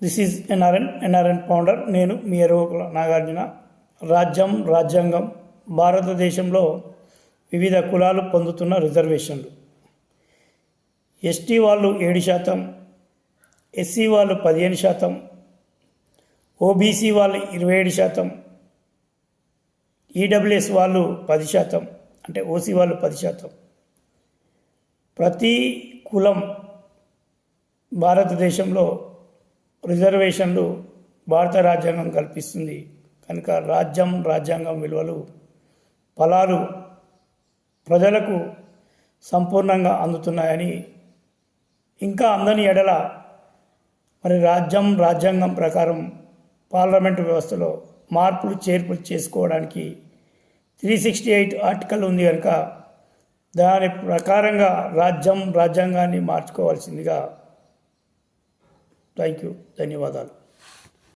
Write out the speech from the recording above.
This is NRN founder. నేను మీ ఎరువుకుల నాగార్జున. రాజ్యాంగం భారతదేశంలో వివిధ కులాలు పొందుతున్న రిజర్వేషన్లు. ఎస్టీ వాళ్ళు 7%, ఎస్సీ వాళ్ళు 15%, ఓబీసీ వాళ్ళు 27%, ఈడబ్ల్యూఎస్ వాళ్ళు 10%, అంటే ఓసీ వాళ్ళు 10%. ప్రతి కులం భారతదేశంలో రిజర్వేషన్లు భారత రాజ్యాంగం కల్పిస్తుంది. కనుక రాజ్యాంగం విలువలు ఫలాలు ప్రజలకు సంపూర్ణంగా అందుతున్నాయని, ఇంకా అందని ఎడల మరి రాజ్యాంగం ప్రకారం పార్లమెంటు వ్యవస్థలో మార్పులు చేర్పులు చేసుకోవడానికి 368 ఆర్టికల్ ఉంది కనుక దాని ప్రకారంగా రాజ్యాంగాన్ని మార్చుకోవాల్సిందిగా. థ్యాంక్ యూ, ధన్యవాదాలు.